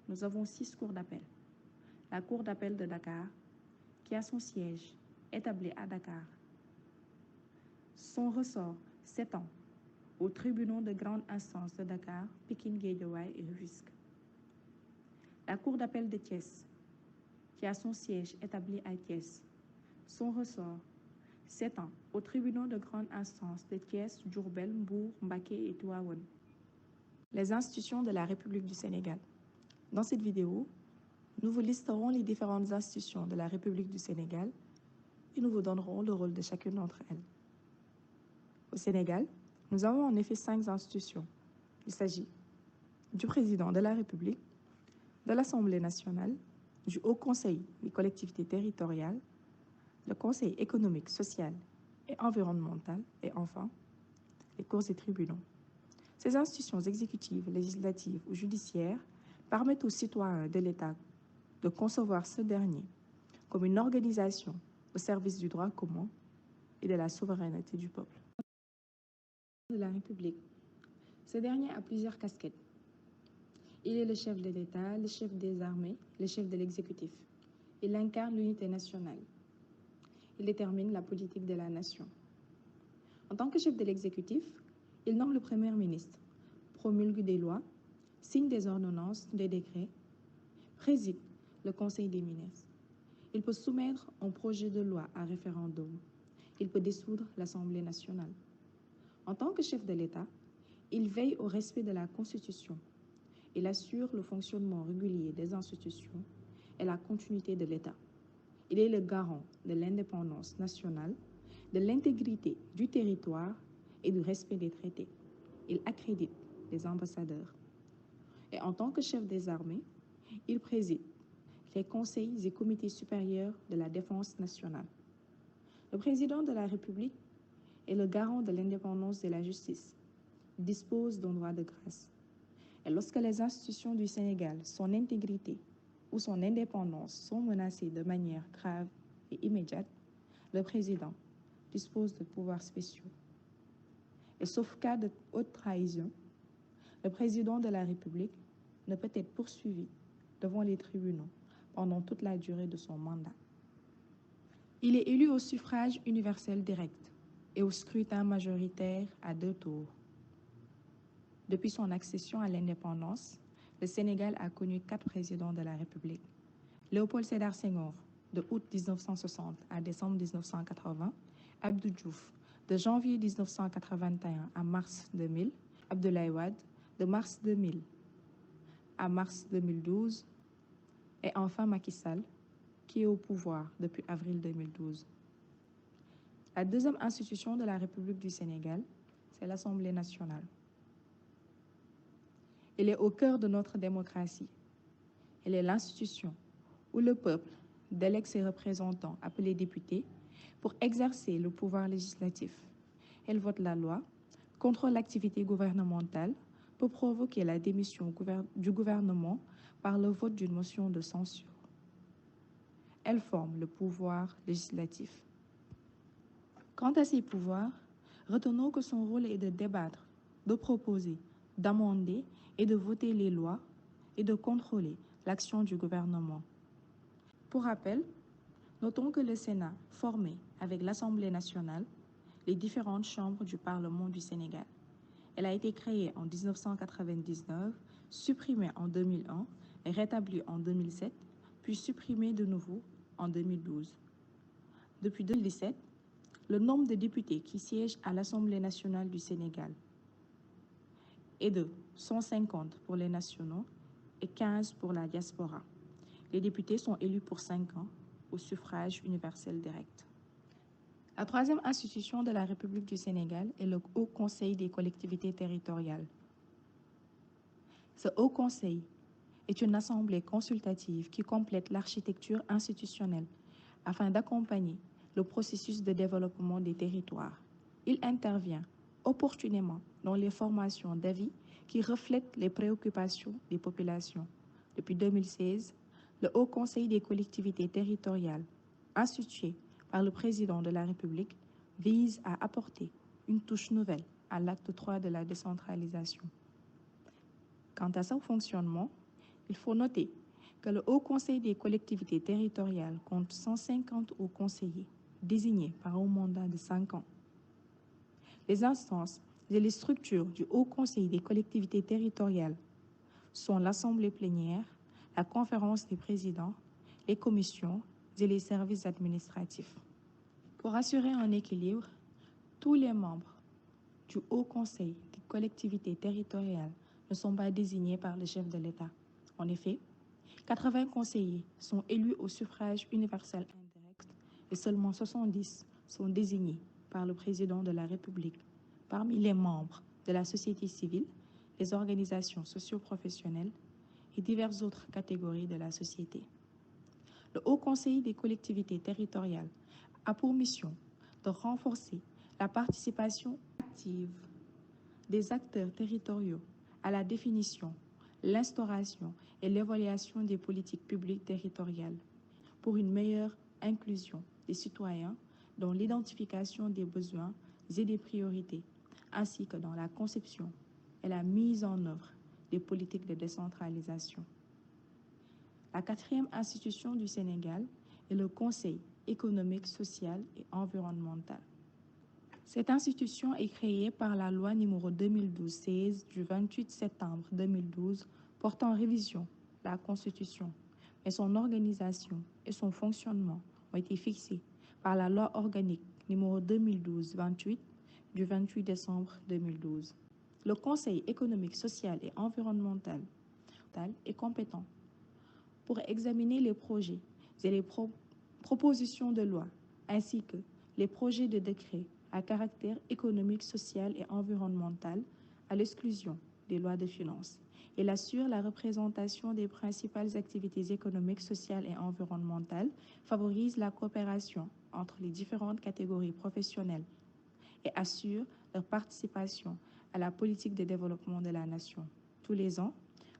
nous avons 6 cours d'appel. La Cour d'appel de Dakar, qui a son siège établi à Dakar. Son ressort s'étend aux tribunaux de grande instance de Dakar, Pikine, Guédiawaye et Rufisque. La Cour d'appel de Thiès, qui a son siège établi à Thiès. Son ressort s'étend aux tribunaux de grande instance de Thiès, Diourbel, Mbour, Mbacké et Tivaouane. Les institutions de la République du Sénégal. Dans cette vidéo, nous vous listerons les différentes institutions de la République du Sénégal et nous vous donnerons le rôle de chacune d'entre elles. Au Sénégal, nous avons en effet 5 institutions. Il s'agit du président de la République, de l'Assemblée nationale, du Haut Conseil des collectivités territoriales, le Conseil économique, social et environnemental et enfin, les cours et tribunaux. Ces institutions exécutives, législatives ou judiciaires permettent aux citoyens de l'État de concevoir ce dernier comme une organisation au service du droit commun et de la souveraineté du peuple. De la République. Ce dernier a plusieurs casquettes. Il est le chef de l'État, le chef des armées, le chef de l'exécutif. Il incarne l'unité nationale. Il détermine la politique de la nation. En tant que chef de l'exécutif, il nomme le Premier ministre, promulgue des lois, signe des ordonnances, des décrets, préside le Conseil des ministres. Il peut soumettre un projet de loi à référendum. Il peut dissoudre l'Assemblée nationale. En tant que chef de l'État, il veille au respect de la Constitution. Il assure le fonctionnement régulier des institutions et la continuité de l'État. Il est le garant de l'indépendance nationale, de l'intégrité du territoire et du respect des traités. Il accrédite les ambassadeurs. Et en tant que chef des armées, il préside les conseils et comités supérieurs de la défense nationale. Le président de la République est le garant de l'indépendance de la justice. Il dispose d'un droit de grâce. Et lorsque les institutions du Sénégal, son intégrité ou son indépendance sont menacées de manière grave et immédiate, le président dispose de pouvoirs spéciaux. Et sauf cas de haute trahison, le président de la République ne peut être poursuivi devant les tribunaux pendant toute la durée de son mandat. Il est élu au suffrage universel direct et au scrutin majoritaire à 2 tours. Depuis son accession à l'indépendance, le Sénégal a connu 4 présidents de la République. Léopold Sédar Senghor, de août 1960 à décembre 1980, Abdou Diouf, de janvier 1981 à mars 2000, Abdoulaye Wade, de mars 2000 à mars 2012, et enfin Macky Sall, qui est au pouvoir depuis avril 2012. La deuxième institution de la République du Sénégal, c'est l'Assemblée nationale. Elle est au cœur de notre démocratie. Elle est l'institution où le peuple délègue ses représentants, appelés députés, pour exercer le pouvoir législatif. Elle vote la loi, contrôle l'activité gouvernementale, peut provoquer la démission du gouvernement par le vote d'une motion de censure. Elle forme le pouvoir législatif. Quant à ses pouvoirs, retenons que son rôle est de débattre, de proposer, d'amender et de voter les lois et de contrôler l'action du gouvernement. Pour rappel, notons que le Sénat formait avec l'Assemblée nationale les différentes chambres du Parlement du Sénégal. Elle a été créée en 1999, supprimée en 2001, rétablie en 2007, puis supprimée de nouveau en 2012. Depuis 2017, le nombre de députés qui siègent à l'Assemblée nationale du Sénégal est de 150 pour les nationaux et 15 pour la diaspora. Les députés sont élus pour 5 ans au suffrage universel direct. La troisième institution de la République du Sénégal est le Haut Conseil des collectivités territoriales. Ce Haut Conseil est une assemblée consultative qui complète l'architecture institutionnelle afin d'accompagner le processus de développement des territoires. Il intervient opportunément dans les formations d'avis qui reflètent les préoccupations des populations. Depuis 2016, le Haut Conseil des collectivités territoriales, institué par le président de la République, vise à apporter une touche nouvelle à l'acte 3 de la décentralisation. Quant à son fonctionnement, Il faut noter que le Haut Conseil des collectivités territoriales compte 150 hauts conseillers désignés par un mandat de 5 ans. Les instances et les structures du Haut Conseil des collectivités territoriales sont l'Assemblée plénière, la Conférence des présidents, les commissions et les services administratifs. Pour assurer un équilibre, tous les membres du Haut Conseil des collectivités territoriales ne sont pas désignés par le chef de l'État. En effet, 80 conseillers sont élus au suffrage universel indirect et seulement 70 sont désignés par le président de la République parmi les membres de la société civile, les organisations socio-professionnelles et diverses autres catégories de la société. Le Haut Conseil des collectivités territoriales a pour mission de renforcer la participation active des acteurs territoriaux à la définition, l'instauration et l'évaluation des politiques publiques territoriales pour une meilleure inclusion des citoyens dans l'identification des besoins et des priorités, ainsi que dans la conception et la mise en œuvre des politiques de décentralisation. La quatrième institution du Sénégal est le Conseil économique, social et environnemental. Cette institution est créée par la loi numéro 2012-16 du 28 septembre 2012 portant révision de la Constitution, mais son organisation et son fonctionnement ont été fixés par la loi organique numéro 2012-28 du 28 décembre 2012. Le Conseil économique, social et environnemental est compétent pour examiner les projets et les propositions de loi, ainsi que les projets de décret à caractère économique, social et environnemental, à l'exclusion des lois de finances. Il assure la représentation des principales activités économiques, sociales et environnementales, favorise la coopération entre les différentes catégories professionnelles et assure leur participation à la politique de développement de la nation. Tous les ans,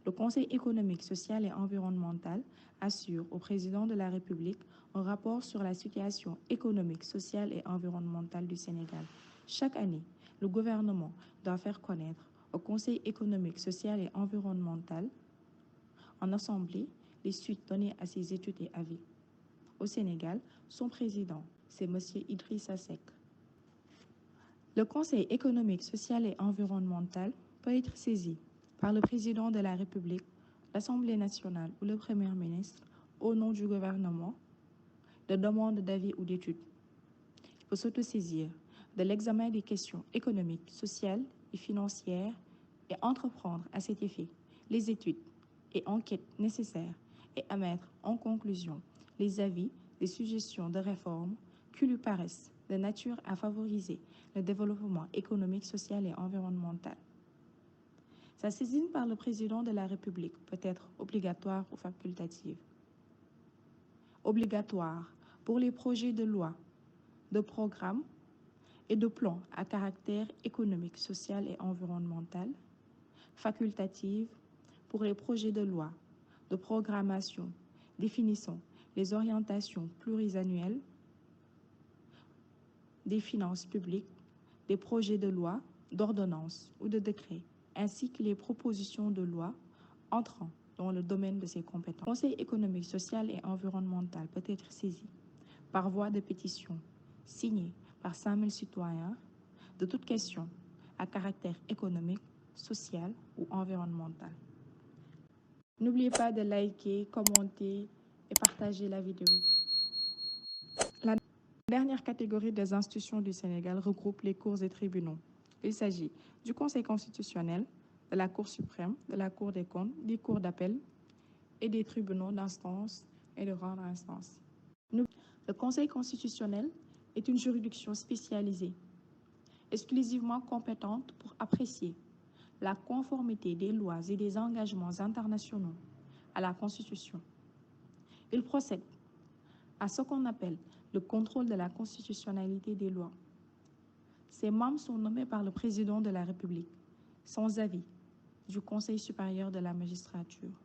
le Conseil économique, social et environnemental assure au président de la République un rapport sur la situation économique, sociale et environnementale du Sénégal. Chaque année, le gouvernement doit faire connaître au Conseil économique, social et environnemental en assemblée les suites données à ses études et avis. Au Sénégal, son président, c'est M. Idrissa Seck. Le Conseil économique, social et environnemental peut être saisi par le président de la République, l'Assemblée nationale ou le Premier ministre au nom du gouvernement de demandes d'avis ou d'études. Il peut s'autosaisir de l'examen des questions économiques, sociales et financières et entreprendre à cet effet les études et enquêtes nécessaires et à mettre en conclusion les avis, les suggestions de réforme qui lui paraissent de nature à favoriser le développement économique, social et environnemental. Sa saisine par le président de la République peut être obligatoire ou facultative. Obligatoire pour les projets de loi, de programmes et de plans à caractère économique, social et environnemental. Facultative pour les projets de loi, de programmation définissant les orientations pluriannuelles des finances publiques, des projets de loi, d'ordonnance ou de décret, ainsi que les propositions de loi entrant dans le domaine de ses compétences. Le Conseil économique, social et environnemental peut être saisi par voie de pétition signée par 5000 citoyens de toute question à caractère économique, social ou environnemental. N'oubliez pas de liker, commenter et partager la vidéo. La dernière catégorie des institutions du Sénégal regroupe les cours et tribunaux. Il s'agit du Conseil constitutionnel, de la Cour suprême, de la Cour des comptes, des cours d'appel et des tribunaux d'instance et de grande instance. Le Conseil constitutionnel est une juridiction spécialisée, exclusivement compétente pour apprécier la conformité des lois et des engagements internationaux à la Constitution. Il procède à ce qu'on appelle le contrôle de la constitutionnalité des lois. Ses membres sont nommés par le président de la République, sans avis du Conseil supérieur de la magistrature.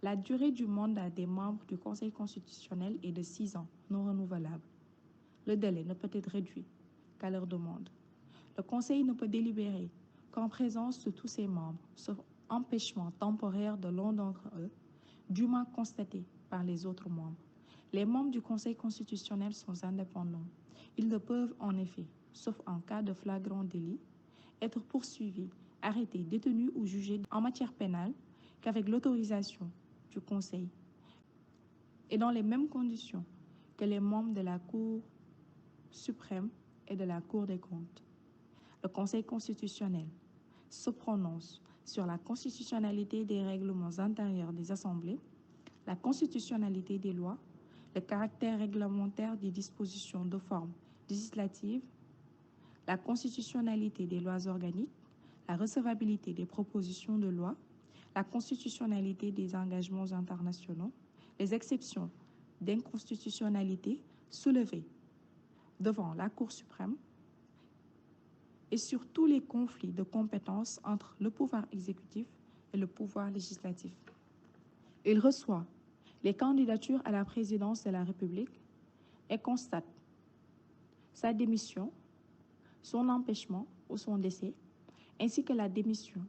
La durée du mandat des membres du Conseil constitutionnel est de 6 ans, non renouvelable. Le délai ne peut être réduit qu'à leur demande. Le Conseil ne peut délibérer qu'en présence de tous ses membres, sauf empêchement temporaire de l'un d'entre eux, dûment constaté par les autres membres. Les membres du Conseil constitutionnel sont indépendants. Ils ne peuvent en effet, sauf en cas de flagrant délit, être poursuivis, arrêtés, détenus ou jugés en matière pénale qu'avec l'autorisation du Conseil et dans les mêmes conditions que les membres de la Cour suprême et de la Cour des comptes. Le Conseil constitutionnel se prononce sur la constitutionnalité des règlements intérieurs des assemblées, la constitutionnalité des lois, le caractère réglementaire des dispositions de forme législative, la constitutionnalité des lois organiques, la recevabilité des propositions de loi, la constitutionnalité des engagements internationaux, les exceptions d'inconstitutionnalité soulevées devant la Cour suprême et sur tous les conflits de compétences entre le pouvoir exécutif et le pouvoir législatif. Il reçoit les candidatures à la présidence de la République et constate sa démission, son empêchement ou son décès, ainsi que la démission,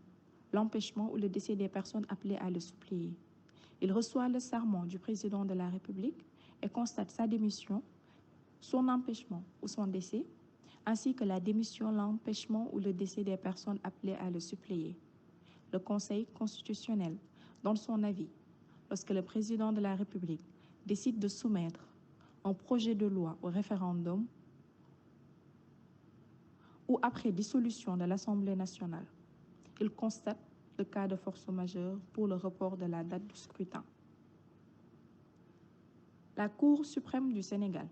l'empêchement ou le décès des personnes appelées à le suppléer. Il reçoit le serment du président de la République et constate sa démission, son empêchement ou son décès, ainsi que la démission, l'empêchement ou le décès des personnes appelées à le suppléer. Le Conseil constitutionnel donne son avis lorsque le président de la République décide de soumettre un projet de loi au référendum ou après dissolution de l'Assemblée nationale. Il constate le cas de force majeure pour le report de la date du scrutin. La Cour suprême du Sénégal.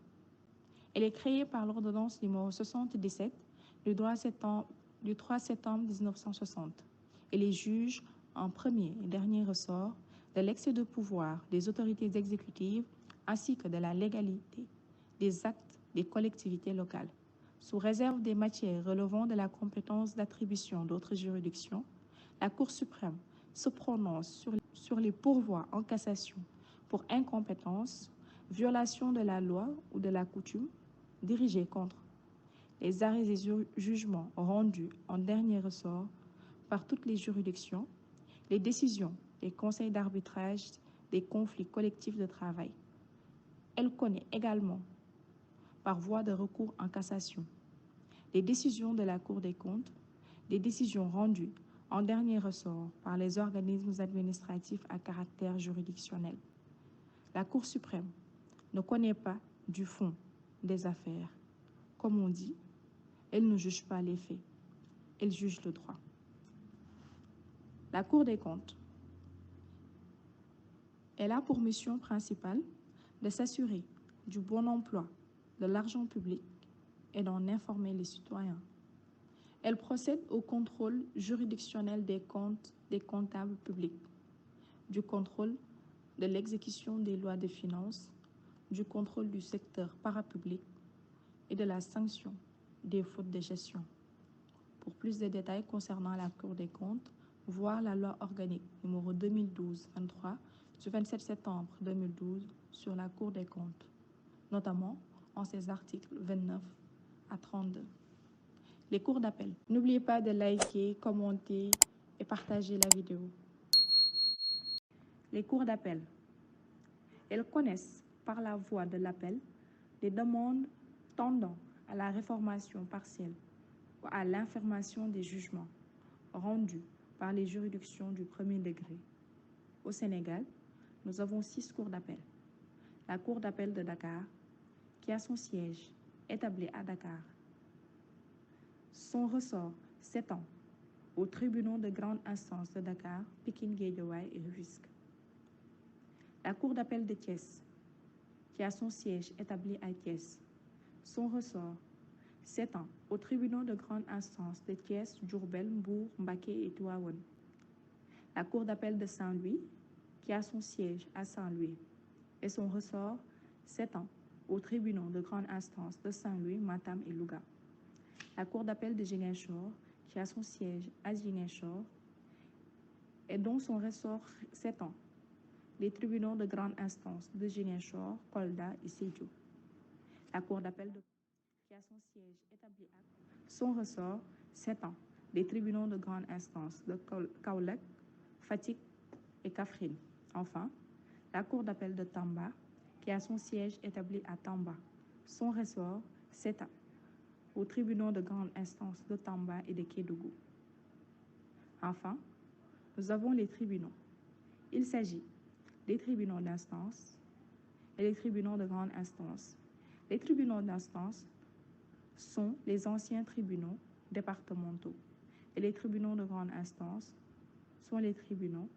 Elle est créée par l'ordonnance numéro 77 du 3 septembre 1960. Elle est juge en premier et dernier ressort de l'excès de pouvoir des autorités exécutives ainsi que de la légalité des actes des collectivités locales. Sous réserve des matières relevant de la compétence d'attribution d'autres juridictions, la Cour suprême se prononce sur les pourvois en cassation pour incompétence, violation de la loi ou de la coutume dirigés contre les arrêts et jugements rendus en dernier ressort par toutes les juridictions, les décisions des conseils d'arbitrage des conflits collectifs de travail. Elle connaît également, par voie de recours en cassation, les décisions de la Cour des comptes, des décisions rendues en dernier ressort par les organismes administratifs à caractère juridictionnel. La Cour suprême ne connaît pas du fond des affaires. Comme on dit, elle ne juge pas les faits, elle juge le droit. La Cour des comptes. Elle a pour mission principale de s'assurer du bon emploi de l'argent public et d'en informer les citoyens. Elle procède au contrôle juridictionnel des comptes des comptables publics, du contrôle de l'exécution des lois de finances, du contrôle du secteur parapublic et de la sanction des fautes de gestion. Pour plus de détails concernant la Cour des comptes, voir la loi organique numéro 2012-23 du 27 septembre 2012 sur la Cour des comptes, notamment en ses articles 29 à 32. Les cours d'appel. N'oubliez pas de liker, commenter et partager la vidéo. Les cours d'appel. Elles connaissent par la voie de l'appel des demandes tendant à la réformation partielle ou à l'information des jugements rendus par les juridictions du premier degré. Au Sénégal, nous avons 6 cours d'appel. La Cour d'appel de Dakar, qui a son siège établi à Dakar. Son ressort s'étend aux tribunaux de grande instance de Dakar, Pikine, Guédiawaye et Rufisque. La Cour d'appel de Thiès, qui a son siège établi à Thiès. Son ressort s'étend aux tribunaux de grande instance de Thiès, Diourbel, Mbour, Mbacké et Tivaouane. La Cour d'appel de Saint-Louis, qui a son siège à Saint-Louis, et son ressort s'étend aux tribunaux de grande instance de Saint-Louis, Matam et Louga. La Cour d'appel de Ziguinchor, qui a son siège à Ziguinchor, et dont son ressort s'étend les tribunaux de grande instance de Ziguinchor, Kolda et Sédhiou. La Cour d'appel qui a son siège établi à son ressort s'étend des tribunaux de grande instance de Kaolack, Fatick et Kaffrine. Enfin, la Cour d'appel de Tamba, qui a son siège établi à Tamba. Son ressort s'étend aux tribunaux de grande instance de Tamba et de Kédougou. Enfin, nous avons les tribunaux. Il s'agit des tribunaux d'instance et les tribunaux de grande instance. Les tribunaux d'instance sont les anciens tribunaux départementaux et les tribunaux de grande instance sont les tribunaux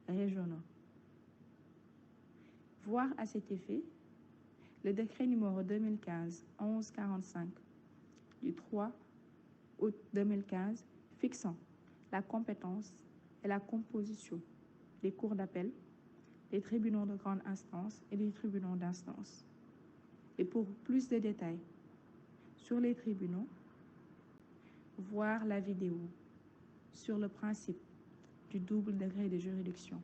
régionaux. Voir à cet effet le décret numéro 2015-1145 du 3 août 2015 fixant la compétence et la composition des cours d'appel, des tribunaux de grande instance et des tribunaux d'instance. Et pour plus de détails sur les tribunaux, voir la vidéo sur le principe du double degré de juridiction.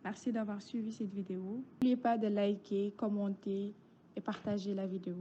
Merci d'avoir suivi cette vidéo. N'oubliez pas de liker, commenter et partager la vidéo.